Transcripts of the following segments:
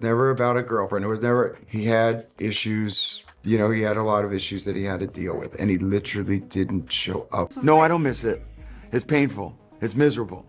never about a girlfriend. It was never, he had issues, you know, he had a lot of issues that he had to deal with, and he literally didn't show up. No, I don't miss it. It's painful. It's miserable.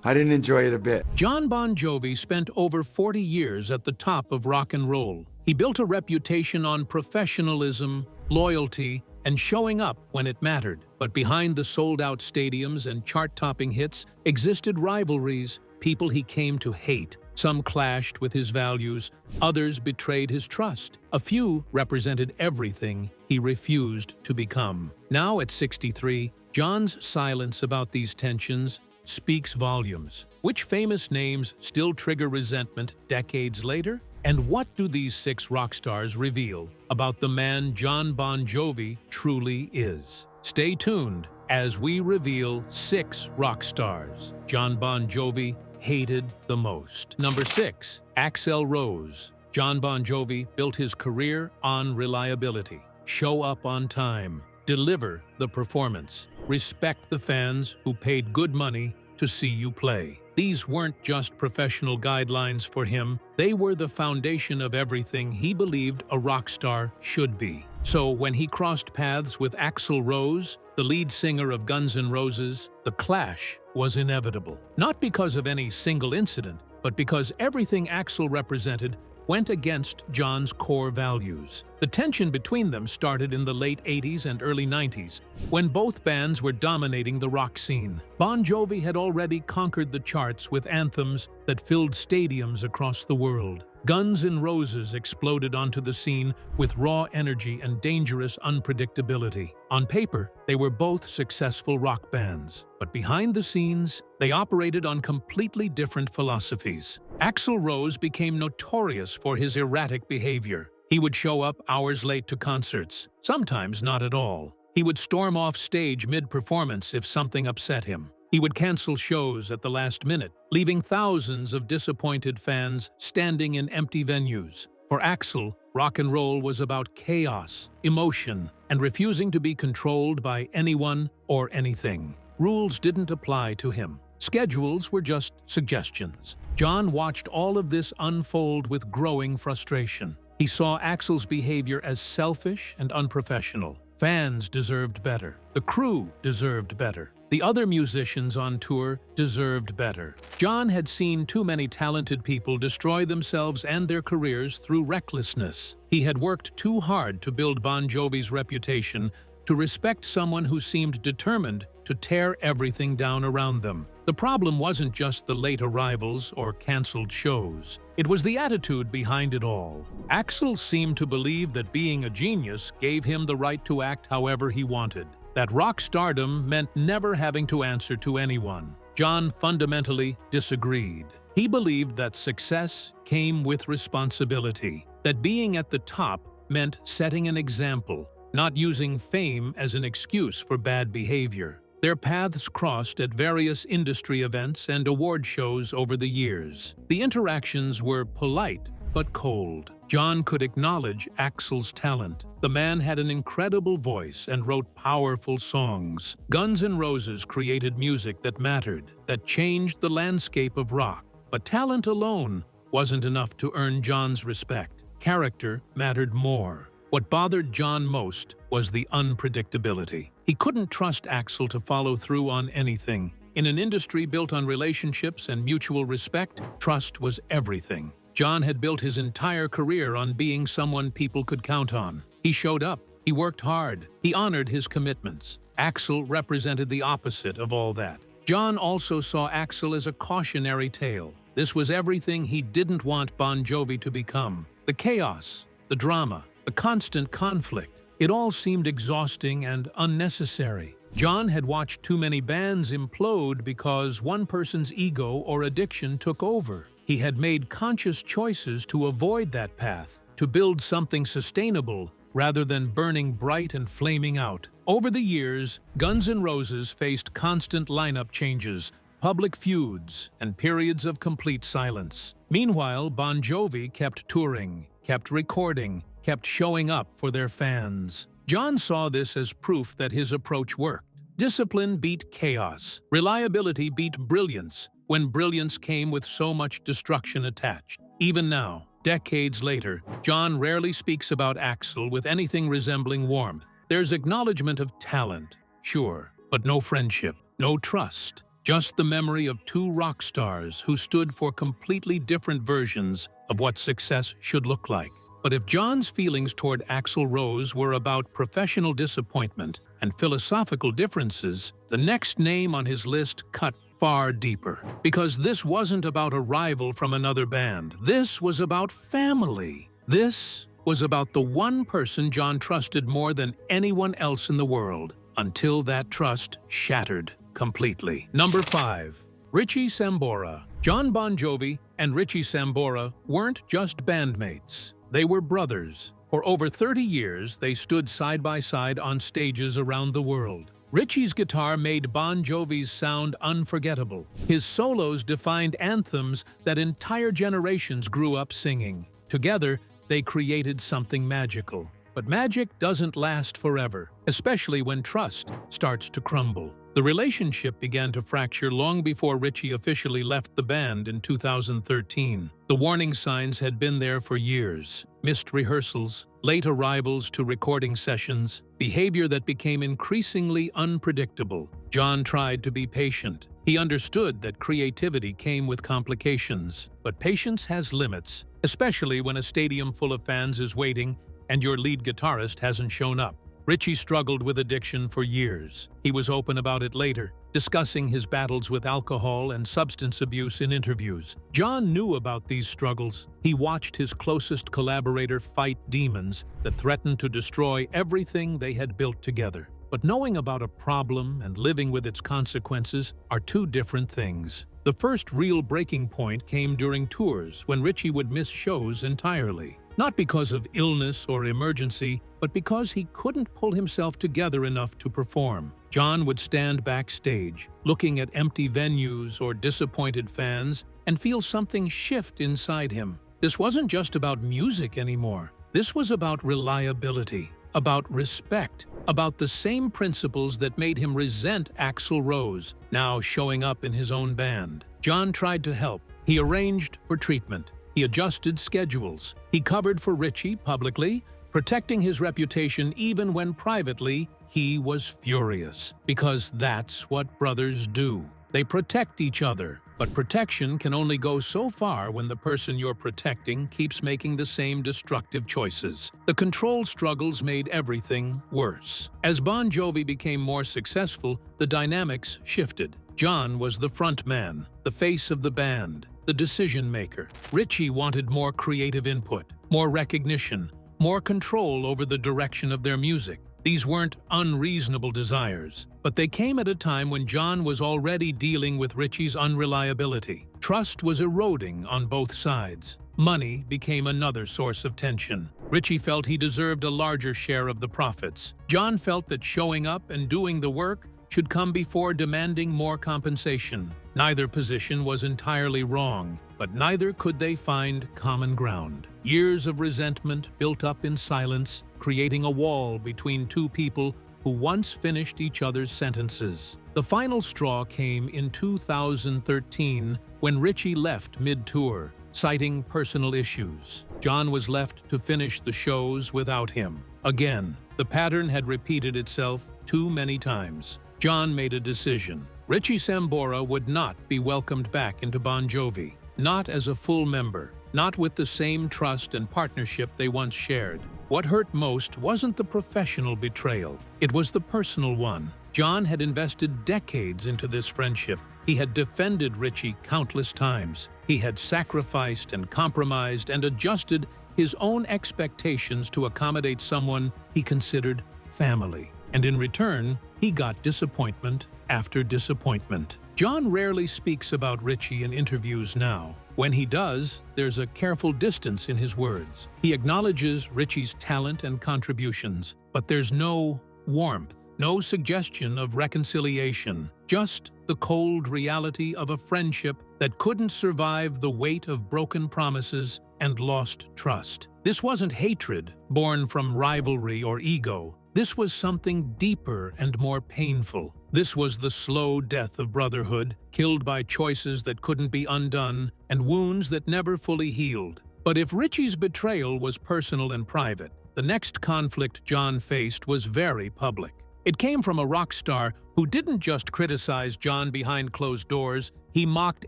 I didn't enjoy it a bit. Jon Bon Jovi spent over 40 years at the top of rock and roll. He built a reputation on professionalism, loyalty, and showing up when it mattered. But behind the sold-out stadiums and chart-topping hits existed rivalries, people he came to hate. Some clashed with his values, others betrayed his trust. A few represented everything he refused to become. Now at 63, Jon's silence about these tensions speaks volumes. Which famous names still trigger resentment decades later? And what do these 6 rock stars reveal about the man Jon Bon Jovi truly is? Stay tuned as we reveal 6 rock stars Jon Bon Jovi hated the most. Number 6, Axl Rose. Jon Bon Jovi built his career on reliability. Show up on time. Deliver the performance. Respect the fans who paid good money to see you play. These weren't just professional guidelines for him, they were the foundation of everything he believed a rock star should be. So when he crossed paths with Axl Rose, the lead singer of Guns N' Roses, the clash was inevitable. Not because of any single incident, but because everything Axl represented went against Jon's core values. The tension between them started in the late 80s and early 90s, when both bands were dominating the rock scene. Bon Jovi had already conquered the charts with anthems that filled stadiums across the world. Guns N' Roses exploded onto the scene with raw energy and dangerous unpredictability. On paper, they were both successful rock bands, but behind the scenes, they operated on completely different philosophies. Axl Rose became notorious for his erratic behavior. He would show up hours late to concerts, sometimes not at all. He would storm off stage mid-performance if something upset him. He would cancel shows at the last minute, leaving thousands of disappointed fans standing in empty venues. For Axl, rock and roll was about chaos, emotion, and refusing to be controlled by anyone or anything. Rules didn't apply to him. Schedules were just suggestions. Jon watched all of this unfold with growing frustration. He saw Axl's behavior as selfish and unprofessional. Fans deserved better. The crew deserved better. The other musicians on tour deserved better. Jon had seen too many talented people destroy themselves and their careers through recklessness. He had worked too hard to build Bon Jovi's reputation to respect someone who seemed determined to tear everything down around them. The problem wasn't just the late arrivals or canceled shows. It was the attitude behind it all. Axl seemed to believe that being a genius gave him the right to act however he wanted. That rock stardom meant never having to answer to anyone. Jon fundamentally disagreed. He believed that success came with responsibility, that being at the top meant setting an example, not using fame as an excuse for bad behavior. Their paths crossed at various industry events and award shows over the years. The interactions were polite but cold. Jon could acknowledge Axl's talent. The man had an incredible voice and wrote powerful songs. Guns N' Roses created music that mattered, that changed the landscape of rock. But talent alone wasn't enough to earn Jon's respect. Character mattered more. What bothered Jon most was the unpredictability. He couldn't trust Axl to follow through on anything. In an industry built on relationships and mutual respect, trust was everything. Jon had built his entire career on being someone people could count on. He showed up, he worked hard, he honored his commitments. Axl represented the opposite of all that. Jon also saw Axl as a cautionary tale. This was everything he didn't want Bon Jovi to become. The chaos, the drama, the constant conflict. It all seemed exhausting and unnecessary. Jon had watched too many bands implode because one person's ego or addiction took over. He had made conscious choices to avoid that path, to build something sustainable rather than burning bright and flaming out. Over the years, Guns N' Roses faced constant lineup changes, public feuds, and periods of complete silence. Meanwhile, Bon Jovi kept touring, kept recording, kept showing up for their fans. Jon saw this as proof that his approach worked. Discipline beat chaos. Reliability beat brilliance, when brilliance came with so much destruction attached. Even now, Decades later, John rarely speaks about Axl with anything resembling warmth. There's acknowledgement of talent, sure, but no friendship, no trust. Just the memory of two rock stars who stood for completely different versions of what success should look like. But if John's feelings toward Axl Rose were about professional disappointment and philosophical differences, the next name on his list cut far deeper. Because this wasn't about a rival from another band. This was about family. This was about the one person John trusted more than anyone else in the world, until that trust shattered completely. Number 5. Richie Sambora. Jon Bon Jovi and Richie Sambora weren't just bandmates. They were brothers. For over 30 years, they stood side by side on stages around the world. Richie's guitar made Bon Jovi's sound unforgettable. His solos defined anthems that entire generations grew up singing. Together, they created something magical. But magic doesn't last forever, especially when trust starts to crumble. The relationship began to fracture long before Richie officially left the band in 2013. The warning signs had been there for years. Missed rehearsals, late arrivals to recording sessions, behavior that became increasingly unpredictable. John tried to be patient. He understood that creativity came with complications. But patience has limits, especially when a stadium full of fans is waiting and your lead guitarist hasn't shown up. Richie struggled with addiction for years. He was open about it later, discussing his battles with alcohol and substance abuse in interviews. John knew about these struggles. He watched his closest collaborator fight demons that threatened to destroy everything they had built together. But knowing about a problem and living with its consequences are two different things. The first real breaking point came during tours when Richie would miss shows entirely. Not because of illness or emergency, but because he couldn't pull himself together enough to perform. John would stand backstage, looking at empty venues or disappointed fans, and feel something shift inside him. This wasn't just about music anymore. This was about reliability, about respect, about the same principles that made him resent Axl Rose, now showing up in his own band. John tried to help. He arranged for treatment. He adjusted schedules. He covered for Richie publicly, protecting his reputation even when privately he was furious. Because that's what brothers do. They protect each other. But protection can only go so far when the person you're protecting keeps making the same destructive choices. The control struggles made everything worse. As Bon Jovi became more successful, the dynamics shifted. John was the front man, the face of the band, the decision maker. Richie wanted more creative input, more recognition, more control over the direction of their music. These weren't unreasonable desires, but they came at a time when John was already dealing with Richie's unreliability. Trust was eroding on both sides. Money became another source of tension. Richie felt he deserved a larger share of the profits. John felt that showing up and doing the work should come before demanding more compensation. Neither position was entirely wrong, but neither could they find common ground. Years of resentment built up in silence, creating a wall between two people who once finished each other's sentences. The final straw came in 2013 when Richie left mid-tour, citing personal issues. John was left to finish the shows without him. Again, the pattern had repeated itself too many times. John made a decision. Richie Sambora would not be welcomed back into Bon Jovi, not as a full member, not with the same trust and partnership they once shared. What hurt most wasn't the professional betrayal, it was the personal one. John had invested decades into this friendship. He had defended Richie countless times. He had sacrificed and compromised and adjusted his own expectations to accommodate someone he considered family. And in return, he got disappointment after disappointment. John rarely speaks about Richie in interviews now. When he does, there's a careful distance in his words. He acknowledges Richie's talent and contributions, but there's no warmth, no suggestion of reconciliation, just the cold reality of a friendship that couldn't survive the weight of broken promises and lost trust. This wasn't hatred born from rivalry or ego. This was something deeper and more painful. This was the slow death of brotherhood, killed by choices that couldn't be undone and wounds that never fully healed. But if Richie's betrayal was personal and private, the next conflict John faced was very public. It came from a rock star who didn't just criticize John behind closed doors, he mocked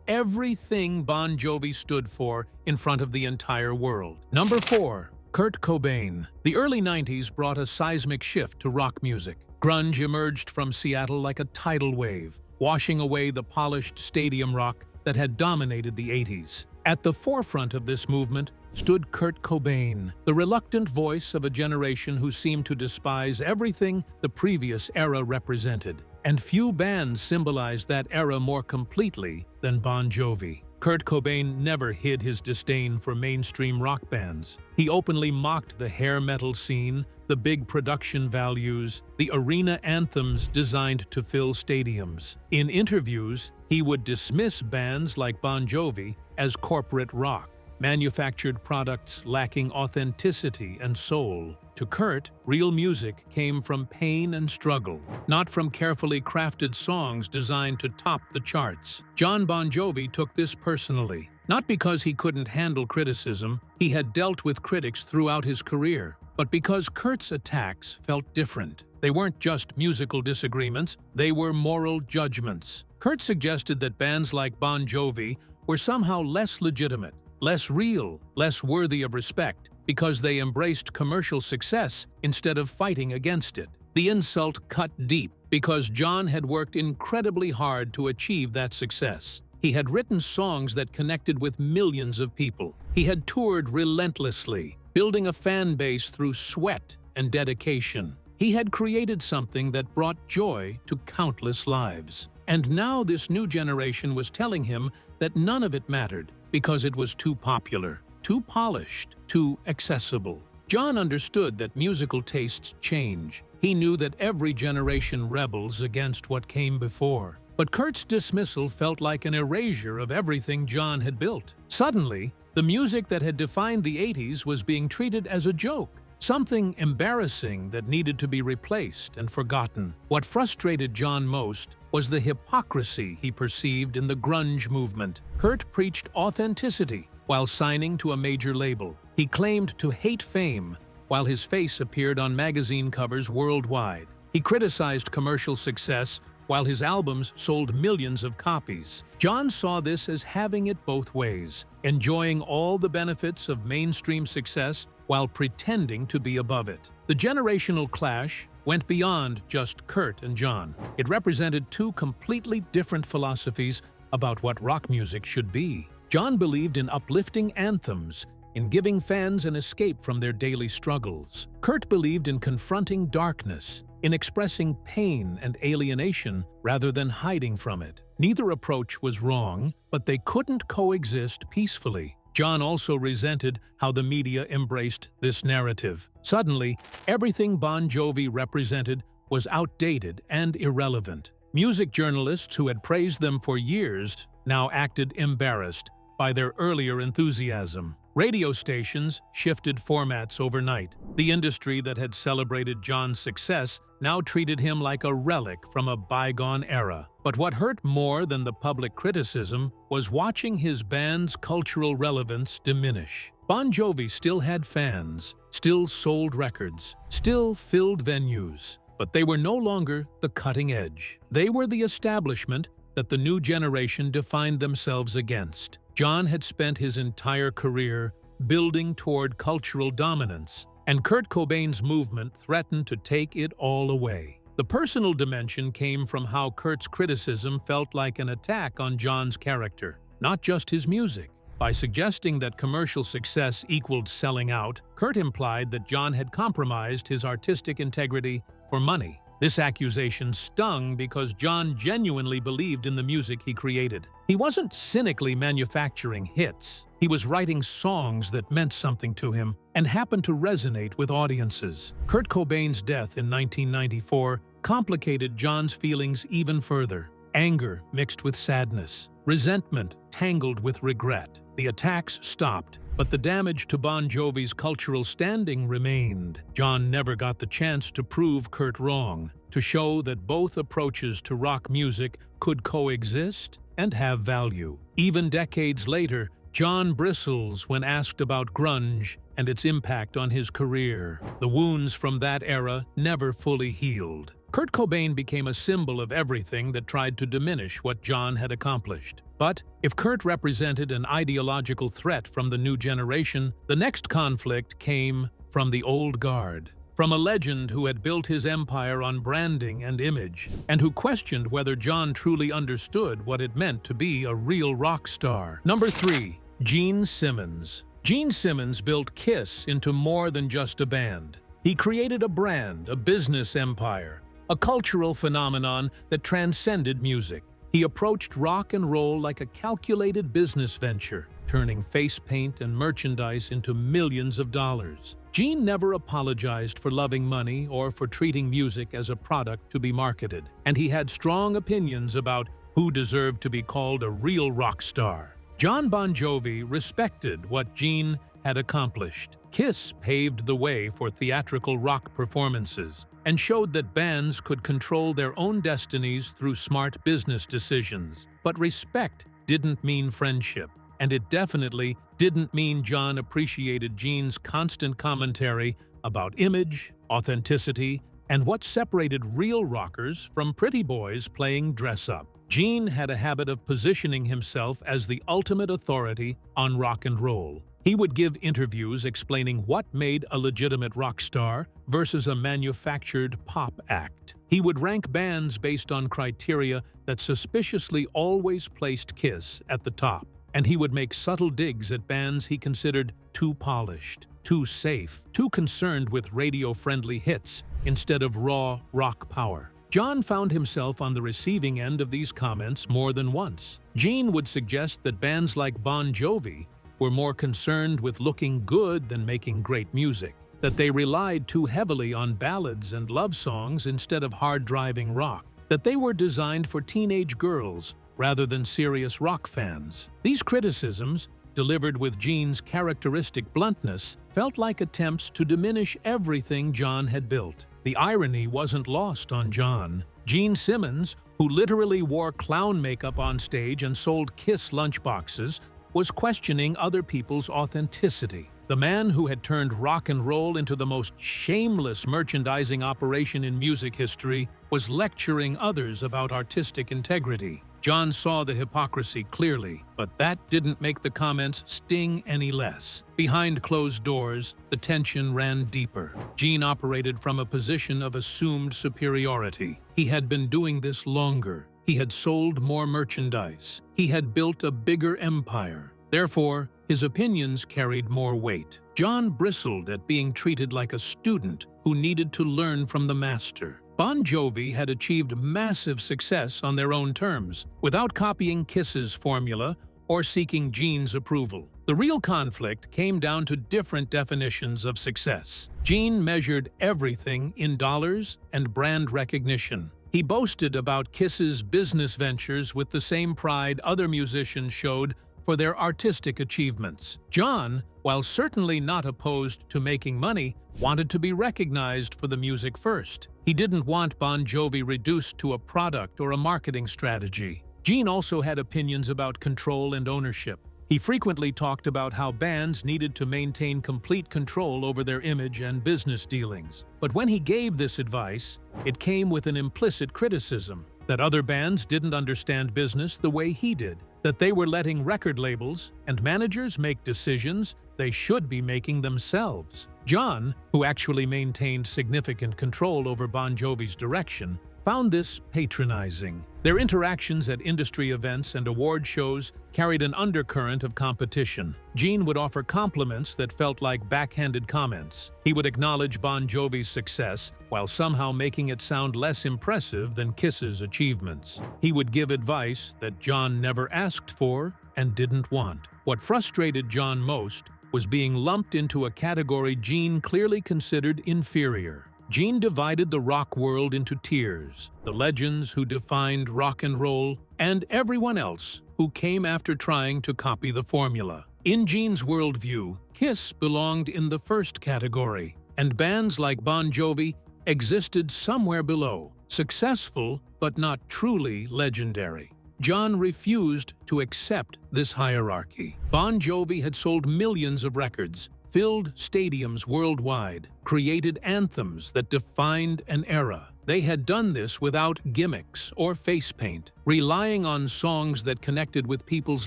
everything Bon Jovi stood for in front of the entire world. Number 4. Kurt Cobain. The early 90s brought a seismic shift to rock music. Grunge emerged from Seattle like a tidal wave, washing away the polished stadium rock that had dominated the 80s. At the forefront of this movement stood Kurt Cobain, the reluctant voice of a generation who seemed to despise everything the previous era represented. And few bands symbolized that era more completely than Bon Jovi. Kurt Cobain never hid his disdain for mainstream rock bands. He openly mocked the hair metal scene, the big production values, the arena anthems designed to fill stadiums. In interviews, he would dismiss bands like Bon Jovi as corporate rock, manufactured products lacking authenticity and soul. To Kurt, real music came from pain and struggle, not from carefully crafted songs designed to top the charts. Jon Bon Jovi took this personally, not because he couldn't handle criticism, he had dealt with critics throughout his career, but because Kurt's attacks felt different. They weren't just musical disagreements, they were moral judgments. Kurt suggested that bands like Bon Jovi were somehow less legitimate, less real, less worthy of respect, because they embraced commercial success instead of fighting against it. The insult cut deep because John had worked incredibly hard to achieve that success. He had written songs that connected with millions of people. He had toured relentlessly, building a fan base through sweat and dedication. He had created something that brought joy to countless lives. And now this new generation was telling him that none of it mattered because it was too popular, too polished, too accessible. John understood that musical tastes change. He knew that every generation rebels against what came before. But Kurt's dismissal felt like an erasure of everything John had built. Suddenly, the music that had defined the 80s was being treated as a joke, something embarrassing that needed to be replaced and forgotten. What frustrated John most was the hypocrisy he perceived in the grunge movement. Kurt preached authenticity while signing to a major label. He claimed to hate fame while his face appeared on magazine covers worldwide. He criticized commercial success while his albums sold millions of copies. John saw this as having it both ways, enjoying all the benefits of mainstream success while pretending to be above it. The generational clash went beyond just Kurt and John. It represented two completely different philosophies about what rock music should be. John believed in uplifting anthems, in giving fans an escape from their daily struggles. Kurt believed in confronting darkness, in expressing pain and alienation rather than hiding from it. Neither approach was wrong, but they couldn't coexist peacefully. John also resented how the media embraced this narrative. Suddenly, everything Bon Jovi represented was outdated and irrelevant. Music journalists who had praised them for years now acted embarrassed by their earlier enthusiasm. Radio stations shifted formats overnight. The industry that had celebrated John's success now treated him like a relic from a bygone era. But what hurt more than the public criticism was watching his band's cultural relevance diminish. Bon Jovi still had fans, still sold records, still filled venues, but they were no longer the cutting edge. They were the establishment that the new generation defined themselves against. John had spent his entire career building toward cultural dominance, and Kurt Cobain's movement threatened to take it all away. The personal dimension came from how Kurt's criticism felt like an attack on John's character, not just his music. By suggesting that commercial success equaled selling out, Kurt implied that John had compromised his artistic integrity for money. This accusation stung because John genuinely believed in the music he created. He wasn't cynically manufacturing hits. He was writing songs that meant something to him and happened to resonate with audiences. Kurt Cobain's death in 1994 complicated John's feelings even further. Anger mixed with sadness, resentment tangled with regret. The attacks stopped, but the damage to Bon Jovi's cultural standing remained. John never got the chance to prove Kurt wrong, to show that both approaches to rock music could coexist and have value. Even decades later, John bristles when asked about grunge and its impact on his career. The wounds from that era never fully healed. Kurt Cobain became a symbol of everything that tried to diminish what John had accomplished. But if Kurt represented an ideological threat from the new generation, the next conflict came from the old guard. From a legend who had built his empire on branding and image, and who questioned whether John truly understood what it meant to be a real rock star. Number 3. Gene Simmons. Gene Simmons built Kiss into more than just a band. He created a brand, a business empire, a cultural phenomenon that transcended music. He approached rock and roll like a calculated business venture, turning face paint and merchandise into millions of dollars. Gene never apologized for loving money or for treating music as a product to be marketed, and he had strong opinions about who deserved to be called a real rock star. Jon Bon Jovi respected what Gene had accomplished. Kiss paved the way for theatrical rock performances and showed that bands could control their own destinies through smart business decisions. But respect didn't mean friendship, and it definitely didn't mean John appreciated Gene's constant commentary about image, authenticity, and what separated real rockers from pretty boys playing dress-up. Gene had a habit of positioning himself as the ultimate authority on rock and roll. He would give interviews explaining what made a legitimate rock star versus a manufactured pop act. He would rank bands based on criteria that suspiciously always placed Kiss at the top, and he would make subtle digs at bands he considered too polished, too safe, too concerned with radio-friendly hits instead of raw rock power. John found himself on the receiving end of these comments more than once. Gene would suggest that bands like Bon Jovi were more concerned with looking good than making great music, that they relied too heavily on ballads and love songs instead of hard-driving rock, that they were designed for teenage girls rather than serious rock fans. These criticisms, delivered with Gene's characteristic bluntness, felt like attempts to diminish everything John had built. The irony wasn't lost on John. Gene Simmons, who literally wore clown makeup on stage and sold Kiss lunchboxes, was questioning other people's authenticity. The man who had turned rock and roll into the most shameless merchandising operation in music history was lecturing others about artistic integrity. John saw the hypocrisy clearly, but that didn't make the comments sting any less. Behind closed doors, the tension ran deeper. Gene operated from a position of assumed superiority. He had been doing this longer. He had sold more merchandise. He had built a bigger empire. Therefore, his opinions carried more weight. John bristled at being treated like a student who needed to learn from the master. Bon Jovi had achieved massive success on their own terms, without copying Kiss's formula or seeking Gene's approval. The real conflict came down to different definitions of success. Gene measured everything in dollars and brand recognition. He boasted about Kiss's business ventures with the same pride other musicians showed for their artistic achievements. John, while certainly not opposed to making money, wanted to be recognized for the music first. He didn't want Bon Jovi reduced to a product or a marketing strategy. Gene also had opinions about control and ownership. He frequently talked about how bands needed to maintain complete control over their image and business dealings. But when he gave this advice, it came with an implicit criticism that other bands didn't understand business the way he did, that they were letting record labels and managers make decisions they should be making themselves. John, who actually maintained significant control over Bon Jovi's direction, found this patronizing. Their interactions at industry events and award shows carried an undercurrent of competition. Gene would offer compliments that felt like backhanded comments. He would acknowledge Bon Jovi's success while somehow making it sound less impressive than Kiss's achievements. He would give advice that John never asked for and didn't want. What frustrated John most was being lumped into a category Gene clearly considered inferior. Gene divided the rock world into tiers: the legends who defined rock and roll, and everyone else who came after trying to copy the formula. In Gene's worldview, Kiss belonged in the first category, and bands like Bon Jovi existed somewhere below, successful but not truly legendary. John refused to accept this hierarchy. Bon Jovi had sold millions of records, filled stadiums worldwide, created anthems that defined an era. They had done this without gimmicks or face paint, relying on songs that connected with people's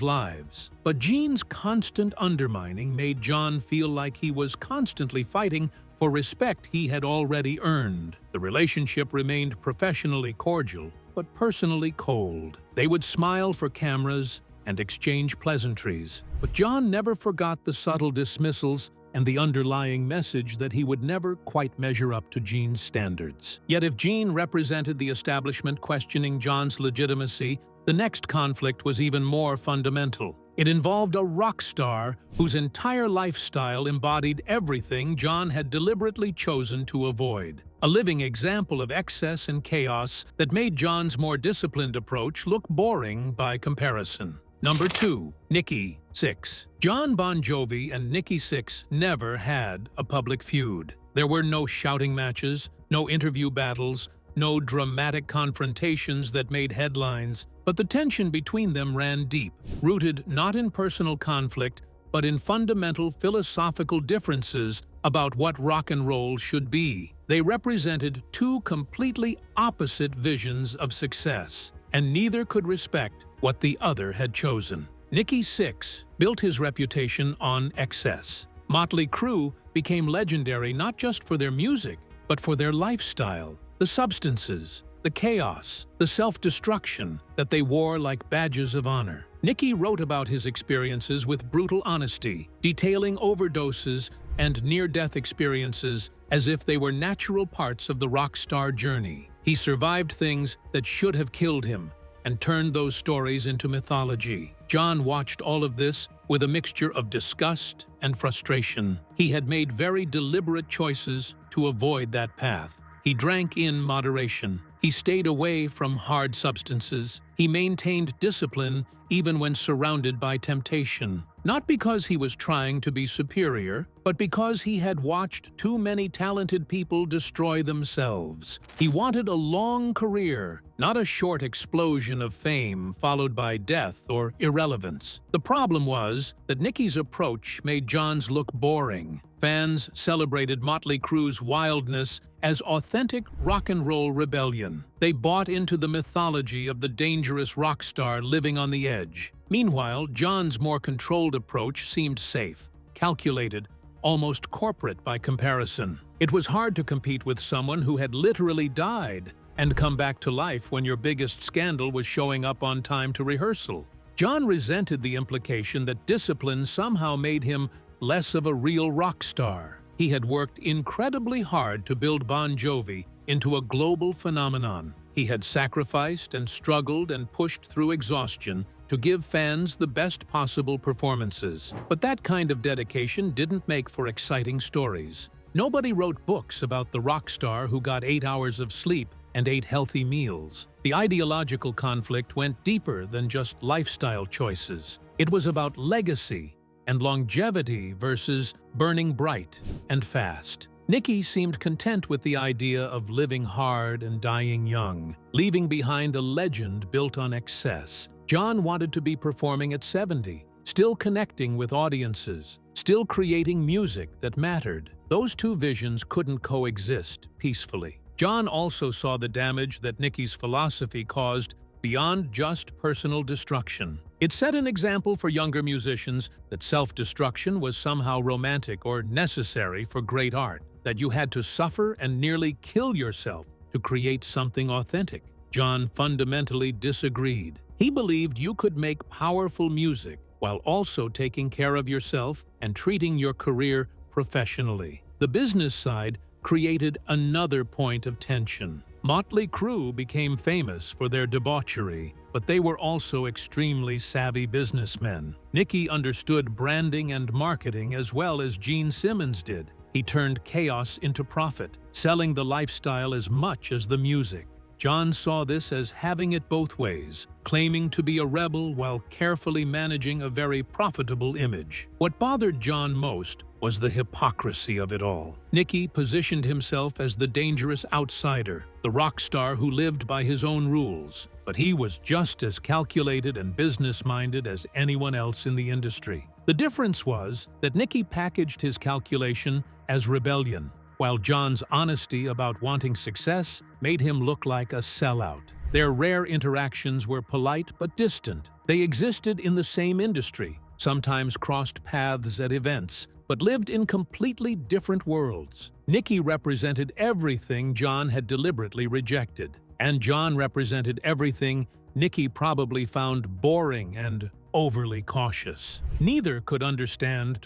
lives. But Gene's constant undermining made John feel like he was constantly fighting for respect he had already earned. The relationship remained professionally cordial, but personally cold. They would smile for cameras and exchange pleasantries, but John never forgot the subtle dismissals and the underlying message that he would never quite measure up to Gene's standards. Yet if Gene represented the establishment questioning John's legitimacy, the next conflict was even more fundamental. It involved a rock star whose entire lifestyle embodied everything John had deliberately chosen to avoid. A living example of excess and chaos that made John's more disciplined approach look boring by comparison. Number 2. Nikki Sixx. Jon Bon Jovi and Nikki Sixx never had a public feud. There were no shouting matches, no interview battles, no dramatic confrontations that made headlines, but the tension between them ran deep, rooted not in personal conflict, but in fundamental philosophical differences about what rock and roll should be. They represented two completely opposite visions of success, and neither could respect what the other had chosen. Nikki Sixx built his reputation on excess. Motley Crue became legendary not just for their music, but for their lifestyle, the substances, the chaos, the self-destruction that they wore like badges of honor. Nikki wrote about his experiences with brutal honesty, detailing overdoses and near-death experiences as if they were natural parts of the rock star journey. He survived things that should have killed him and turned those stories into mythology. John watched all of this with a mixture of disgust and frustration. He had made very deliberate choices to avoid that path. He drank in moderation. He stayed away from hard substances. He maintained discipline even when surrounded by temptation. Not because he was trying to be superior, but because he had watched too many talented people destroy themselves. He wanted a long career, not a short explosion of fame followed by death or irrelevance. The problem was that Nikki's approach made John's look boring. Fans celebrated Motley Crue's wildness as authentic rock and roll rebellion. They bought into the mythology of the dangerous rock star living on the edge. Meanwhile, John's more controlled approach seemed safe, calculated, almost corporate by comparison. It was hard to compete with someone who had literally died and come back to life when your biggest scandal was showing up on time to rehearsal. John resented the implication that discipline somehow made him less of a real rock star. He had worked incredibly hard to build Bon Jovi into a global phenomenon. He had sacrificed and struggled and pushed through exhaustion to give fans the best possible performances. But that kind of dedication didn't make for exciting stories. Nobody wrote books about the rock star who got 8 hours of sleep and ate healthy meals. The ideological conflict went deeper than just lifestyle choices. It was about legacy and longevity versus burning bright and fast. Nikki seemed content with the idea of living hard and dying young, leaving behind a legend built on excess. John wanted to be performing at 70, still connecting with audiences, still creating music that mattered. Those two visions couldn't coexist peacefully. John also saw the damage that Nikki's philosophy caused beyond just personal destruction. It set an example for younger musicians that self-destruction was somehow romantic or necessary for great art, that you had to suffer and nearly kill yourself to create something authentic. John fundamentally disagreed. He believed you could make powerful music while also taking care of yourself and treating your career professionally. The business side created another point of tension. Motley Crue became famous for their debauchery, but they were also extremely savvy businessmen. Nikki understood branding and marketing as well as Gene Simmons did. He turned chaos into profit, selling the lifestyle as much as the music. John saw this as having it both ways, claiming to be a rebel while carefully managing a very profitable image. What bothered John most was the hypocrisy of it all. Nikki positioned himself as the dangerous outsider, the rock star who lived by his own rules. But he was just as calculated and business-minded as anyone else in the industry. The difference was that Nikki packaged his calculation as rebellion, while John's honesty about wanting success made him look like a sellout. Their rare interactions were polite but distant. They existed in the same industry, sometimes crossed paths at events, but lived in completely different worlds. Nikki represented everything John had deliberately rejected, and John represented everything Nikki probably found boring and overly cautious. Neither could understand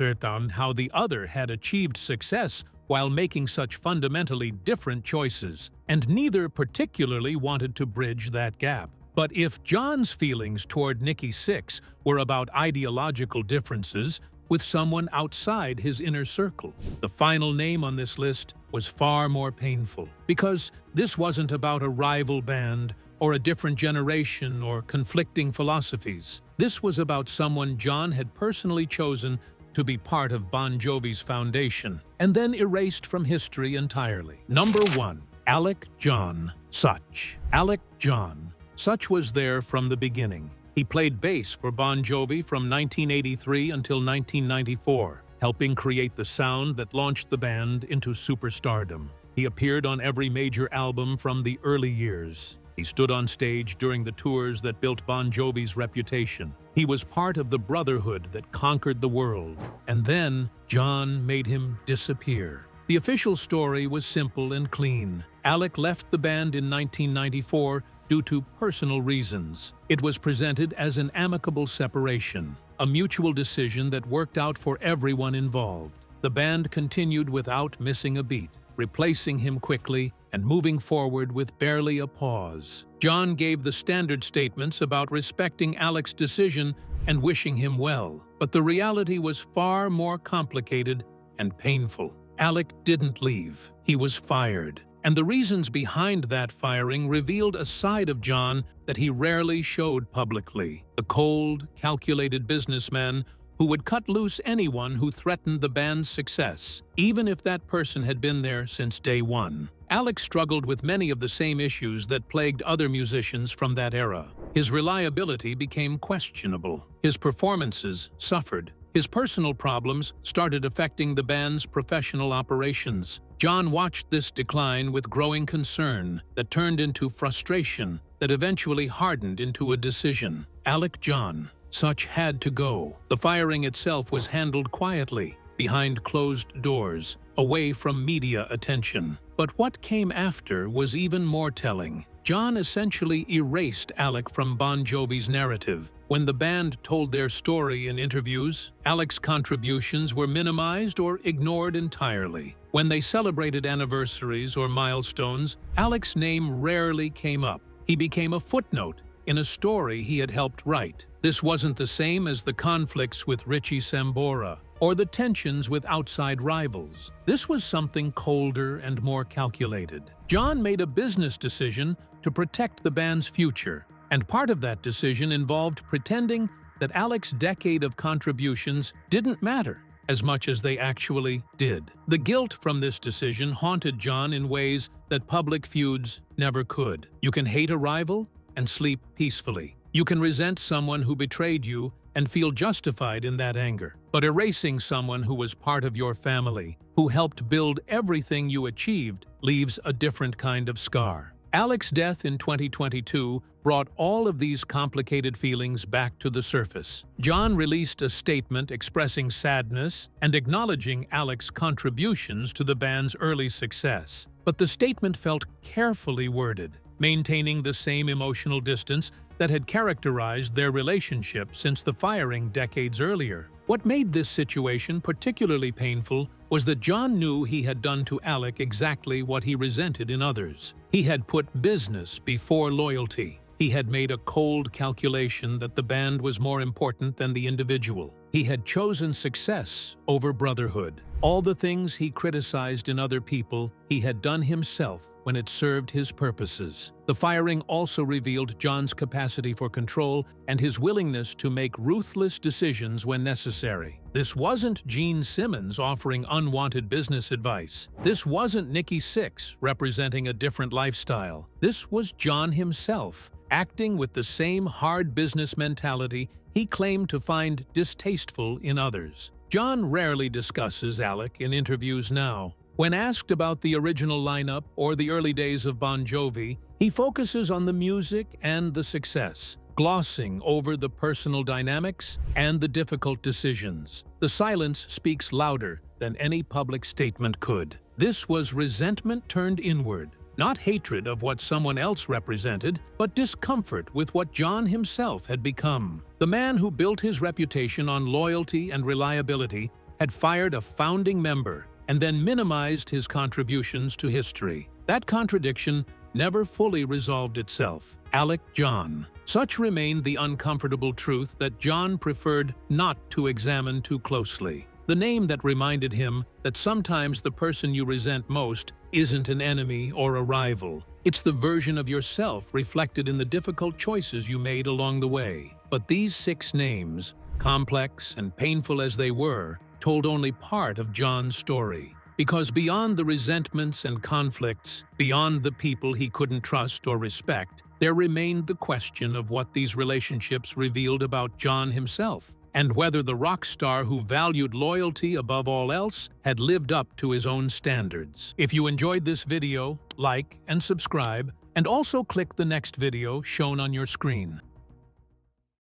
how the other had achieved success while making such fundamentally different choices, and neither particularly wanted to bridge that gap. But if John's feelings toward Nikki Sixx were about ideological differences with someone outside his inner circle, the final name on this list was far more painful, because this wasn't about a rival band or a different generation or conflicting philosophies. This was about someone John had personally chosen to be part of Bon Jovi's foundation, and then erased from history entirely. Number 1. Alec John Such. Alec John Such was there from the beginning. He played bass for Bon Jovi from 1983 until 1994, helping create the sound that launched the band into superstardom. He appeared on every major album from the early years. He stood on stage during the tours that built Bon Jovi's reputation. He was part of the brotherhood that conquered the world. And then, John made him disappear. The official story was simple and clean. Alec left the band in 1994 due to personal reasons. It was presented as an amicable separation, a mutual decision that worked out for everyone involved. The band continued without missing a beat, replacing him quickly and moving forward with barely a pause. John gave the standard statements about respecting Alec's decision and wishing him well, but the reality was far more complicated and painful. Alec didn't leave. He was fired. And the reasons behind that firing revealed a side of John that he rarely showed publicly. The cold, calculated businessman who would cut loose anyone who threatened the band's success, even if that person had been there since day one. Alec struggled with many of the same issues that plagued other musicians from that era. His reliability became questionable. His performances suffered. His personal problems started affecting the band's professional operations. John watched this decline with growing concern that turned into frustration that eventually hardened into a decision. Alec John Such had to go. The firing itself was handled quietly, behind closed doors, away from media attention. But what came after was even more telling. John essentially erased Alec from Bon Jovi's narrative. When the band told their story in interviews, Alec's contributions were minimized or ignored entirely. When they celebrated anniversaries or milestones, Alec's name rarely came up. He became a footnote in a story he had helped write. This wasn't the same as the conflicts with Richie Sambora or the tensions with outside rivals. This was something colder and more calculated. John made a business decision to protect the band's future, and part of that decision involved pretending that Alec's decade of contributions didn't matter as much as they actually did. The guilt from this decision haunted John in ways that public feuds never could. You can hate a rival and sleep peacefully. You can resent someone who betrayed you and feel justified in that anger. But erasing someone who was part of your family, who helped build everything you achieved, leaves a different kind of scar. Alec's death in 2022 brought all of these complicated feelings back to the surface. John released a statement expressing sadness and acknowledging Alec's contributions to the band's early success. But the statement felt carefully worded, maintaining the same emotional distance that had characterized their relationship since the firing decades earlier. What made this situation particularly painful was that John knew he had done to Alec exactly what he resented in others. He had put business before loyalty. He had made a cold calculation that the band was more important than the individual. He had chosen success over brotherhood. All the things he criticized in other people, he had done himself when it served his purposes. The firing also revealed John's capacity for control and his willingness to make ruthless decisions when necessary. This wasn't Gene Simmons offering unwanted business advice. This wasn't Nikki Sixx representing a different lifestyle. This was Jon himself, acting with the same hard business mentality he claimed to find distasteful in others. Jon rarely discusses Alec in interviews now. When asked about the original lineup or the early days of Bon Jovi, he focuses on the music and the success, glossing over the personal dynamics and the difficult decisions. The silence speaks louder than any public statement could. This was resentment turned inward, not hatred of what someone else represented, but discomfort with what Jon himself had become. The man who built his reputation on loyalty and reliability had fired a founding member and then minimized his contributions to history. That contradiction never fully resolved itself. Alec Jon. Such remained the uncomfortable truth that Jon preferred not to examine too closely. The name that reminded him that sometimes the person you resent most isn't an enemy or a rival. It's the version of yourself reflected in the difficult choices you made along the way. But these 6 names, complex and painful as they were, told only part of Jon's story. Because beyond the resentments and conflicts, beyond the people he couldn't trust or respect, there remained the question of what these relationships revealed about Jon himself, and whether the rock star who valued loyalty above all else had lived up to his own standards. If you enjoyed this video, like and subscribe, and also click the next video shown on your screen.